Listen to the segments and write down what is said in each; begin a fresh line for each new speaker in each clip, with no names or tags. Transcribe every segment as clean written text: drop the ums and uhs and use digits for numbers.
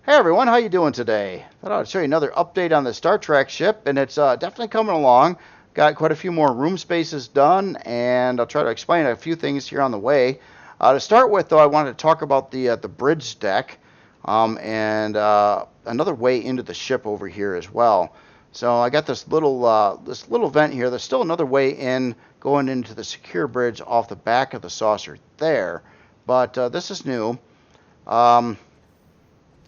Hey everyone, how you doing today? Thought I'd show you another update on the Star Trek ship, and it's definitely coming along. Got quite a few more room spaces done, and I'll try to explain a few things here on the way. To start with, though, I wanted to talk about the bridge deck, and another way into the ship over here as well. So I got this little vent here. There's still another way in going into the secure bridge off the back of the saucer there, but this is new. Um,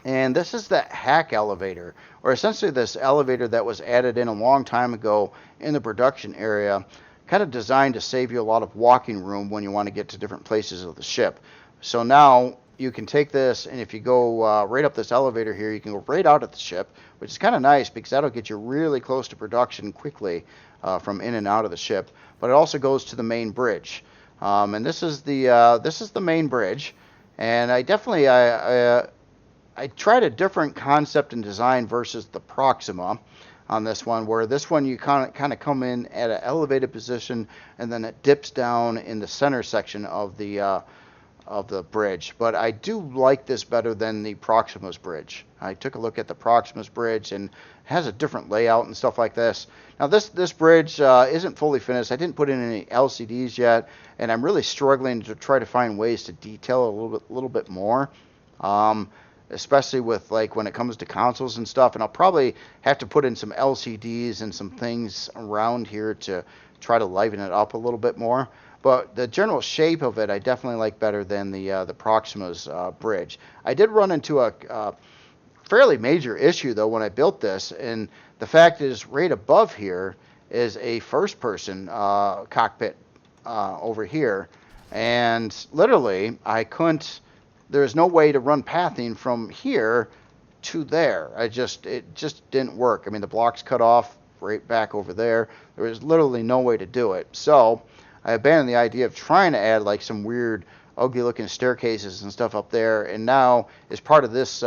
and this is the hack elevator, or essentially this elevator that was added in a long time ago in the production area, kind of designed to save you a lot of walking room when you want to get to different places of the ship. So now you can take this, and if you go right up this elevator here, you can go right out of the ship, which is kind of nice because that'll get you really close to production quickly from in and out of the ship. But it also goes to the main bridge, and this is the main bridge. And I tried a different concept and design versus the Proxima on this one, where this one you kind of come in at an elevated position and then it dips down in the center section of the bridge. But I do like this better than the Proxima's bridge. I took a look at the Proxima's bridge and it has a different layout and stuff like this. Now this bridge isn't fully finished. I didn't put in any LCDs yet, and I'm really struggling to try to find ways to detail it a little bit more. Um, Especially with like when it comes to consoles and stuff. And I'll probably have to put in some LCDs and some things around here to try to liven it up a little bit more. But the general shape of it, I definitely like better than the Proxima's bridge. I did run into a fairly major issue though when I built this, and the fact is, right above here is a first-person cockpit over here, and literally I couldn't. There's no way to run pathing from here to there. It just didn't work. I mean, the blocks cut off right back over there. There was literally no way to do it. So I abandoned the idea of trying to add like some weird, ugly looking staircases and stuff up there. And now, as part of this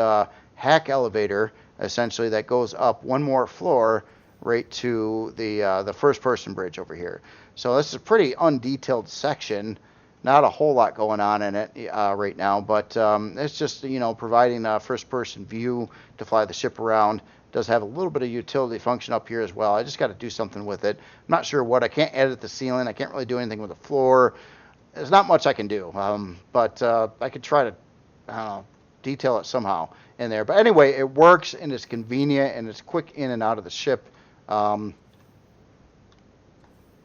hack elevator, essentially, that goes up one more floor right to the first person bridge over here. So this is a pretty undetailed section. Not a whole lot going on in it right now, but it's just, providing a first-person view to fly the ship around. It does have a little bit of utility function up here as well. I just got to do something with it. I'm not sure what. I can't edit the ceiling. I can't really do anything with the floor. There's not much I can do, but I could try to, I don't know, detail it somehow in there. But anyway, it works, and it's convenient, and it's quick in and out of the ship. Um,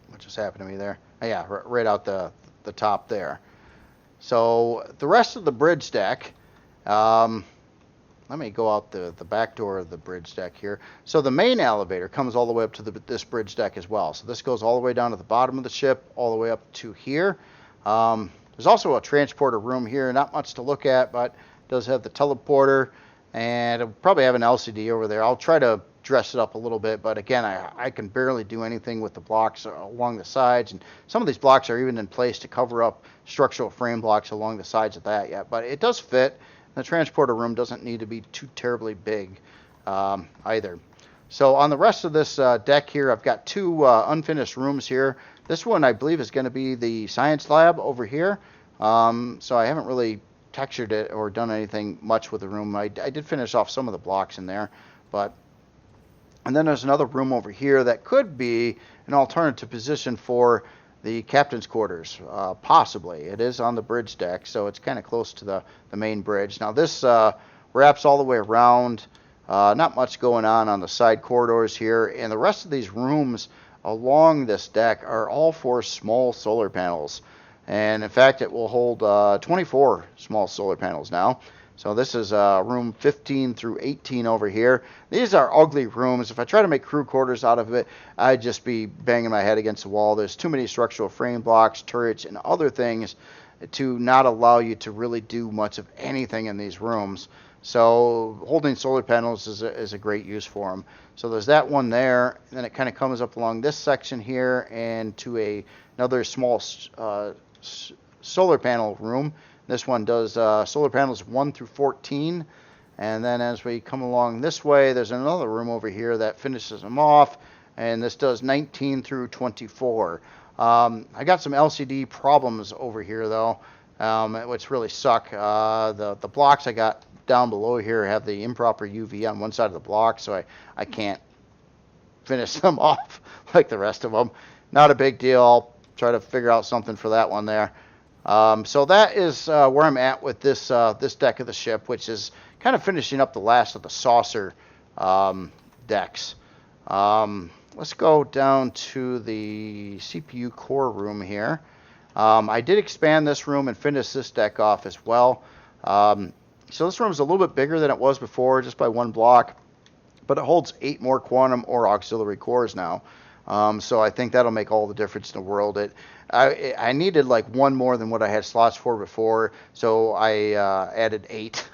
what just happened to me there? Oh, yeah, right out the top there. So the rest of the bridge deck, um, let me go out the back door of the bridge deck here. So the main elevator comes all the way up to this bridge deck as well. So this goes all the way down to the bottom of the ship, all the way up to here. There's also a transporter room here. Not much to look at, but it does have the teleporter, and it'll probably have an LCD over there. I'll try to dress it up a little bit, but again, I can barely do anything with the blocks along the sides, and some of these blocks are even in place to cover up structural frame blocks along the sides of that yet, but it does fit. The transporter room doesn't need to be too terribly big either. So on the rest of this deck here, I've got two unfinished rooms here. This one I believe is going to be the science lab over here, so I haven't really textured it or done anything much with the room. I did finish off some of the blocks in there, but and then there's another room over here that could be an alternative position for the captain's quarters, possibly. It is on the bridge deck, so it's kind of close to the main bridge. Now this wraps all the way around. Not much going on the side corridors here, and the rest of these rooms along this deck are all for small solar panels. And in fact, it will hold 24 small solar panels now. So this is room 15 through 18 over here. These are ugly rooms. If I try to make crew quarters out of it, I'd just be banging my head against the wall. There's too many structural frame blocks, turrets, and other things to not allow you to really do much of anything in these rooms. So holding solar panels is a great use for them. So there's that one there, and then it kind of comes up along this section here and to another small solar panel room. This one does solar panels 1 through 14. And then as we come along this way, there's another room over here that finishes them off. And this does 19 through 24. I got some LCD problems over here, though, which really suck. The blocks I got down below here have the improper UV on one side of the block, so I can't finish them off like the rest of them. Not a big deal. I'll try to figure out something for that one there. So that is where I'm at with this this deck of the ship, which is kind of finishing up the last of the saucer decks. Let's go down to the CPU core room here. I did expand this room and finish this deck off as well. So this room is a little bit bigger than it was before, just by one block, but it holds 8 more quantum or auxiliary cores now. So I think that'll make all the difference in the world. I needed like 1 more than what I had slots for before, so I added 8.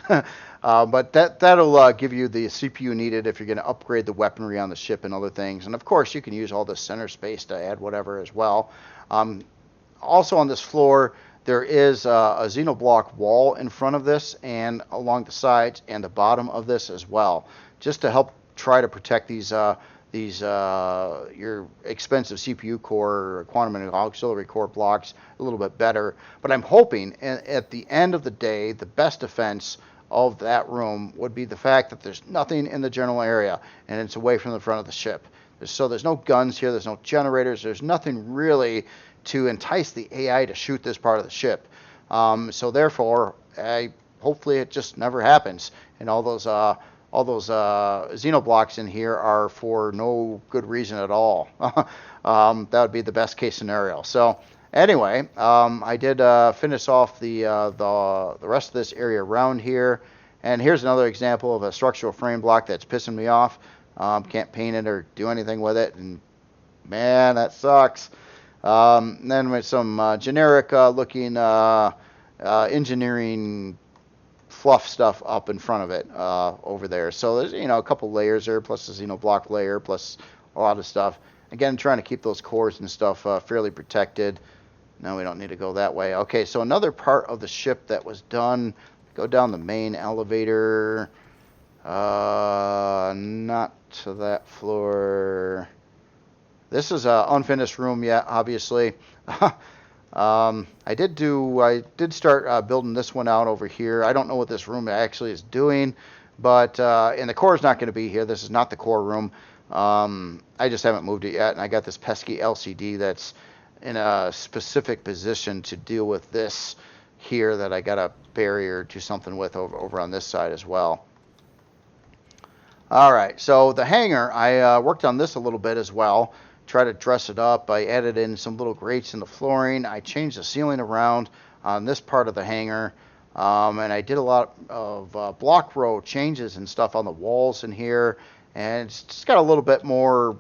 But that'll give you the CPU needed if you're going to upgrade the weaponry on the ship and other things. And of course, you can use all this center space to add whatever as well. Also on this floor, there is a xenoblock wall in front of this and along the sides and the bottom of this as well, just to help try to protect these your expensive CPU core, quantum and auxiliary core blocks a little bit better. But I'm hoping at the end of the day, the best defense of that room would be the fact that there's nothing in the general area and it's away from the front of the ship. So there's no guns here, there's no generators, there's nothing really to entice the AI to shoot this part of the ship. So therefore, hopefully it just never happens. And all those xenoblocks in here are for no good reason at all. That would be the best case scenario. So anyway, I did finish off the rest of this area around here. And here's another example of a structural frame block that's pissing me off. Can't paint it or do anything with it, and man, that sucks. And then with some generic looking engineering fluff stuff up in front of it over there. So there's a couple layers there, plus the xenoblock layer, plus a lot of stuff. Again, trying to keep those cores and stuff fairly protected. No, we don't need to go that way. Okay, so another part of the ship that was done. Go down the main elevator. Not to that floor. This is an unfinished room yet, obviously. I did start building this one out over here. I don't know what this room actually is doing, but and the core is not going to be here. This is not the core room. I just haven't moved it yet, and I got this pesky LCD that's in a specific position to deal with this here that I got a barrier to something with over on this side as well. All right, so the hangar, I worked on this a little bit as well. Try to dress it up. I added in some little grates in the flooring. I changed the ceiling around on this part of the hangar, and I did a lot of block row changes and stuff on the walls in here, and it's just got a little bit more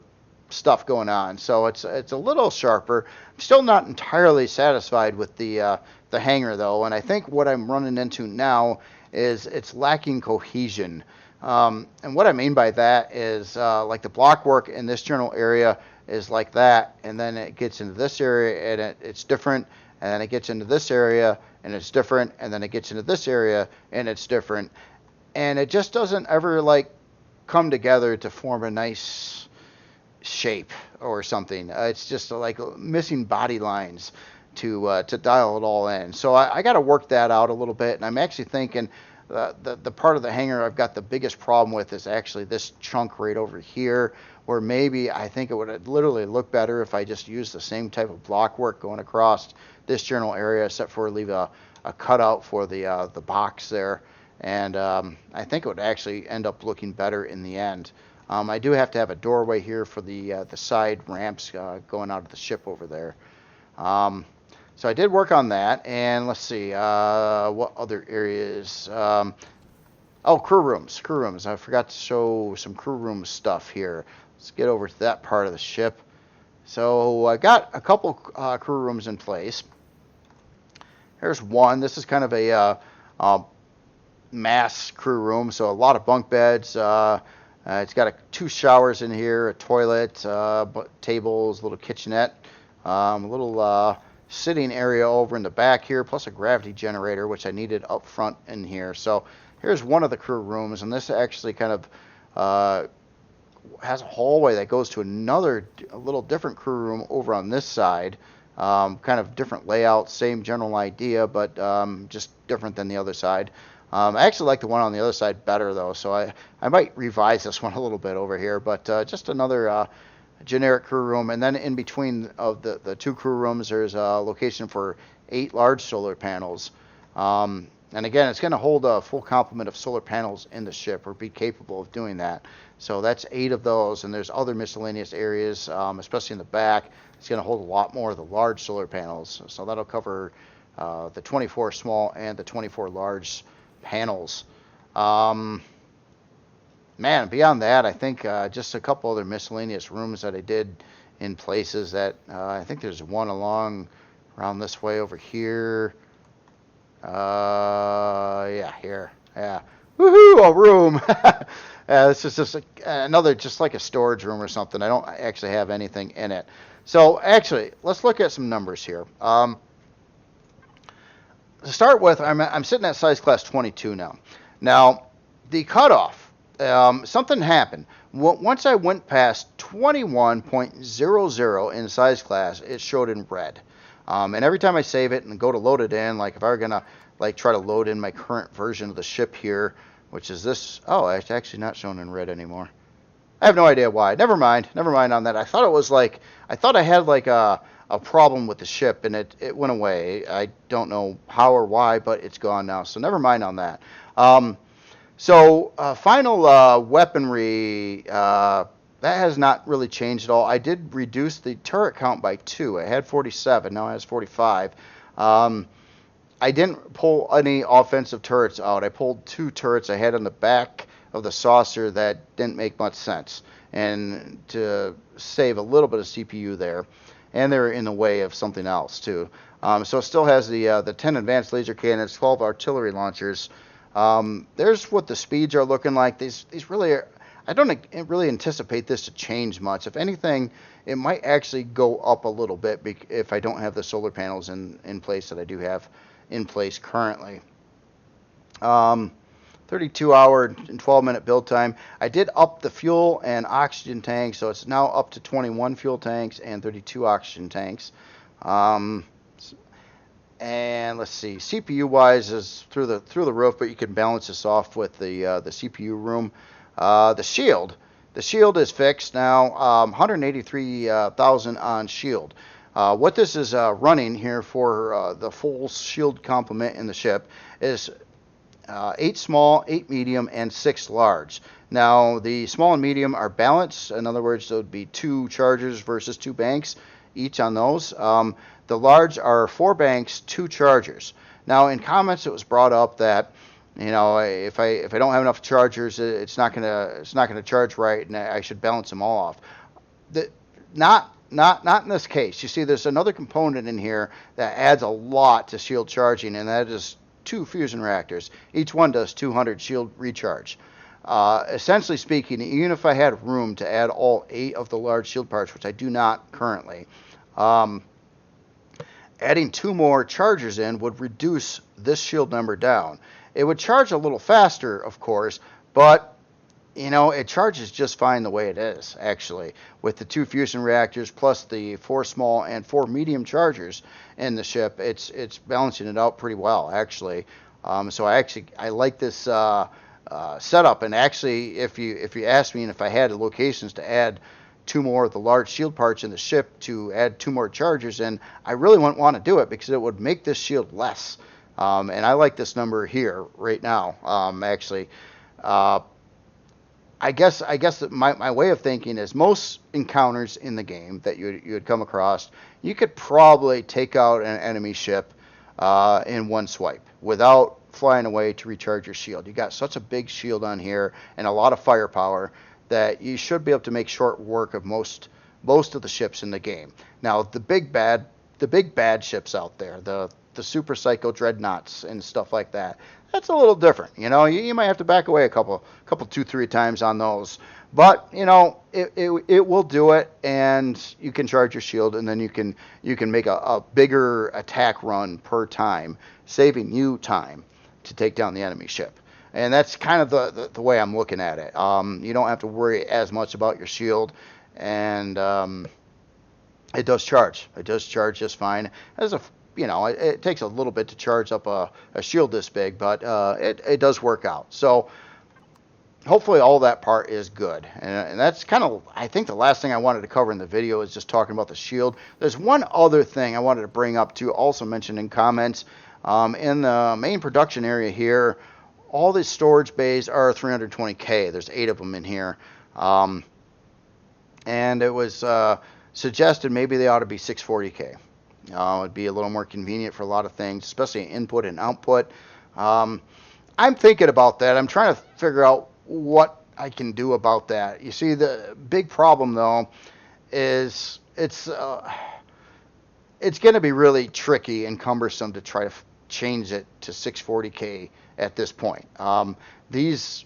stuff going on, so it's a little sharper. I'm still not entirely satisfied with the hangar though, and I think what I'm running into now is it's lacking cohesion. And what I mean by that is like the block work in this general area is like that, and then it gets into this area and it's different, and then it gets into this area and it's different, and then it gets into this area and it's different, and it just doesn't ever like come together to form a nice shape or something. It's just like missing body lines to dial it all in. So I got to work that out a little bit, and I'm actually thinking the part of the hangar I've got the biggest problem with is actually this chunk right over here, where maybe I think it would literally look better if I just used the same type of block work going across this general area, except for leave a cutout for the box there, and I think it would actually end up looking better in the end. I do have to have a doorway here for the side ramps going out of the ship over there. So I did work on that, and let's see, what other areas? Oh, crew rooms. I forgot to show some crew room stuff here. Let's get over to that part of the ship. So I got a couple crew rooms in place. Here's one. This is kind of a mass crew room, so a lot of bunk beds. It's got 2 showers in here, a toilet, tables, little kitchenette, a little sitting area over in the back here, plus a gravity generator, which I needed up front in here. So here's one of the crew rooms, and this actually kind of has a hallway that goes to a little different crew room over on this side. Kind of different layout, same general idea, but just different than the other side. I actually like the one on the other side better though, so I might revise this one a little bit over here. But just another generic crew room, and then in between of the two crew rooms, there's a location for 8 large solar panels. And again, it's going to hold a full complement of solar panels in the ship, or be capable of doing that. So that's 8 of those, and there's other miscellaneous areas, especially in the back. It's going to hold a lot more of the large solar panels. So that'll cover the 24 small and the 24 large panels. Man, beyond that, I think just a couple other miscellaneous rooms that I did in places that I think there's one around this way over here. Yeah, here. Yeah. Woohoo, a room. This is just another, just like a storage room or something. I don't actually have anything in it. So actually, let's look at some numbers here. To start with, I'm sitting at size class 22 now. Now, the cutoff, something happened. Once I went past 21.00 in size class, it showed in red. And every time I save it and go to load it in, like if I were gonna like try to load in my current version of the ship here, which is this, oh, it's actually not shown in red anymore. I have no idea why. Never mind on that. I thought I had like a problem with the ship, and it went away. I don't know how or why, but it's gone now. So never mind on that. Final weaponry, that has not really changed at all. I did reduce the turret count by 2. I had 47, now it has 45. I didn't pull any offensive turrets out. I pulled 2 turrets I had on the back of the saucer that didn't make much sense, and to save a little bit of CPU there. And they're in the way of something else too. So it still has the 10 advanced laser cannons, 12 artillery launchers. There's what the speeds are looking like. These really are, I don't really anticipate this to change much. If anything, it might actually go up a little bit if I don't have the solar panels in place that I do have in place currently. 32-hour and 12-minute build time. I did up the fuel and oxygen tanks, so it's now up to 21 fuel tanks and 32 oxygen tanks. And let's see, CPU-wise is through the roof, but you can balance this off with the CPU room. The shield is fixed now. 183,000 on shield. What this is running here for the full shield complement in the ship is 8 small, 8 medium, and 6 large. Now, the small and medium are balanced. In other words, there would be 2 chargers versus 2 banks each on those. The large are 4 banks, 2 chargers. Now, in comments, it was brought up that, you know, if I don't have enough chargers, it's not gonna charge right, and I should balance them all off. Not in this case. You see, there's another component in here that adds a lot to shield charging, and that is 2 fusion reactors. Each one does 200 shield recharge. Essentially speaking, even if I had room to add all 8 of the large shield parts, which I do not currently, adding 2 more chargers in would reduce this shield number down. It would charge a little faster, of course, but you know, it charges just fine the way it is, actually, with the 2 fusion reactors plus the 4 small and 4 medium chargers in the ship. It's balancing it out pretty well, actually. So I like this setup. And actually, if you ask me, and if I had locations to add 2 more of the large shield parts in the ship to add 2 more chargers in, I really wouldn't want to do it because it would make this shield less. And I like this number here right now, actually. I guess that my way of thinking is most encounters in the game that you would come across, you could probably take out an enemy ship in one swipe without flying away to recharge your shield. You got such a big shield on here and a lot of firepower that you should be able to make short work of most of the ships in the game. Now, the big bad ships out there, the super psycho dreadnoughts and stuff like that, that's a little different. You know, you might have to back away a couple 2-3 times on those, but you know, it will do it, and you can charge your shield, and then you can make a bigger attack run per time, saving you time to take down the enemy ship. And that's kind of the way I'm looking at it. You don't have to worry as much about your shield, and it does charge. It does charge just fine. It has a you know, it takes a little bit to charge up a shield this big, but it does work out. So hopefully all that part is good. And that's kind of, I think the last thing I wanted to cover in the video is just talking about the shield. There's one other thing I wanted to bring up too, also mentioned in comments. In the main production area here, all these storage bays are 320K. There's 8 of them in here. And it was suggested maybe they ought to be 640K. It'd be a little more convenient for a lot of things, especially input and output. I'm thinking about that. I'm trying to figure out what I can do about that. You see, the big problem though is it's going to be really tricky and cumbersome to try to change it to 640K at this point. These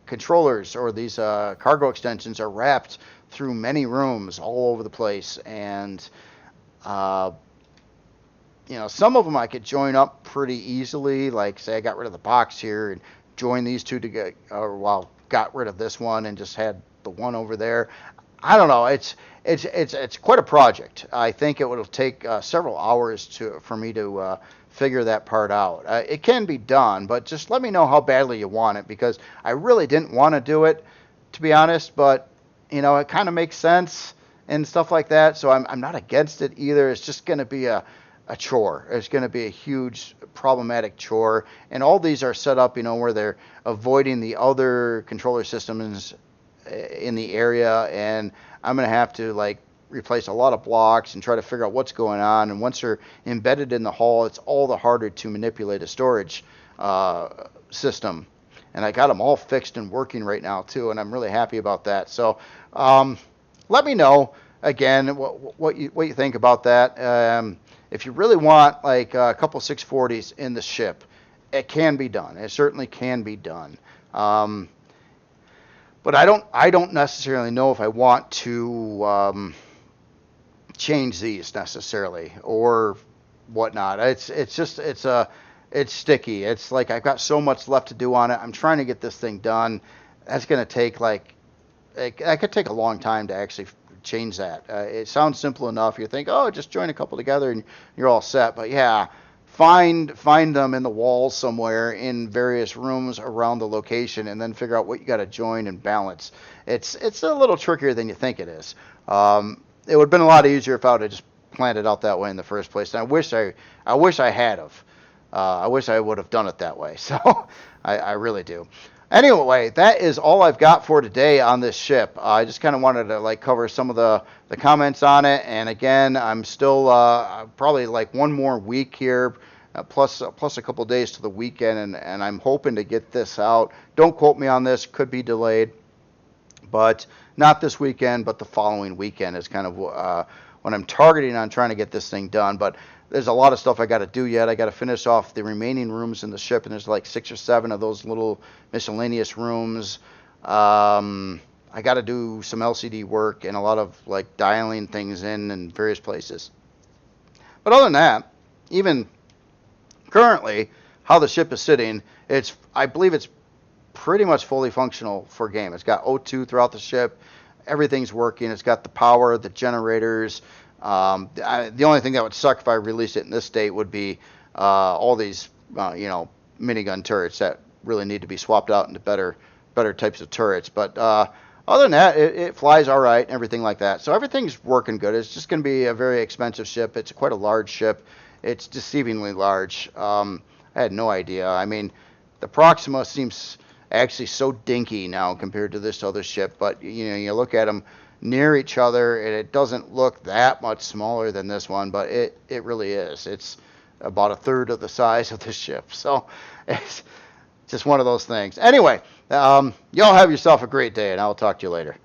controllers or these cargo extensions are wrapped through many rooms all over the place, and you know, some of them I could join up pretty easily. Like, say I got rid of the box here and join these two together, or well, got rid of this one and just had the one over there. I don't know. It's quite a project. I think it will take several hours for me to figure that part out. It can be done, but just let me know how badly you want it, because I really didn't want to do it, to be honest. But you know, it kind of makes sense and stuff like that. So I'm not against it either. It's just going to be a chore. It's going to be a huge problematic chore. And all these are set up, you know, where they're avoiding the other controller systems in the area, and I'm going to have to like replace a lot of blocks and try to figure out what's going on. And once they're embedded in the hull, it's all the harder to manipulate a storage system. And I got them all fixed and working right now too, and I'm really happy about that. So let me know again what you think about that. If you really want like a couple 640s in the ship, it can be done. It certainly can be done. But I don't necessarily know if I want to change these necessarily or whatnot. It's sticky. It's like I've got so much left to do on it. I'm trying to get this thing done. That's going to take that could take a long time to actually change that. It sounds simple enough. You think, oh, just join a couple together and you're all set. But yeah, find them in the walls somewhere in various rooms around the location, and then figure out what you got to join and balance. It's a little trickier than you think it is. It would have been a lot easier if I would have just planned it out that way in the first place. And I wish I had of. I wish I would have done it that way. So I really do. Anyway, that is all I've got for today on this ship. I just kind of wanted to like cover some of the comments on it. And again, I'm still probably like one more week here, plus a couple days to the weekend, and I'm hoping to get this out. Don't quote me on this; could be delayed, but not this weekend, but the following weekend is kind of when I'm targeting on trying to get this thing done. But there's a lot of stuff I got to do yet. I got to finish off the remaining rooms in the ship, and there's like 6 or 7 of those little miscellaneous rooms. I got to do some LCD work and a lot of like dialing things in various places. But other than that, even currently, how the ship is sitting, I believe it's pretty much fully functional for game. It's got O2 throughout the ship. Everything's working. It's got the power, the generators. The only thing that would suck if I released it in this state would be all these, minigun turrets that really need to be swapped out into better types of turrets. But other than that, it flies all right and everything like that. So everything's working good. It's just going to be a very expensive ship. It's quite a large ship. It's deceivingly large. I had no idea. I mean, the Proxima seems actually so dinky now compared to this other ship. But, you look at them near each other, and it doesn't look that much smaller than this one, but it really is. It's about a third of the size of this ship. So it's just one of those things. Anyway, y'all have yourself a great day, and I'll talk to you later.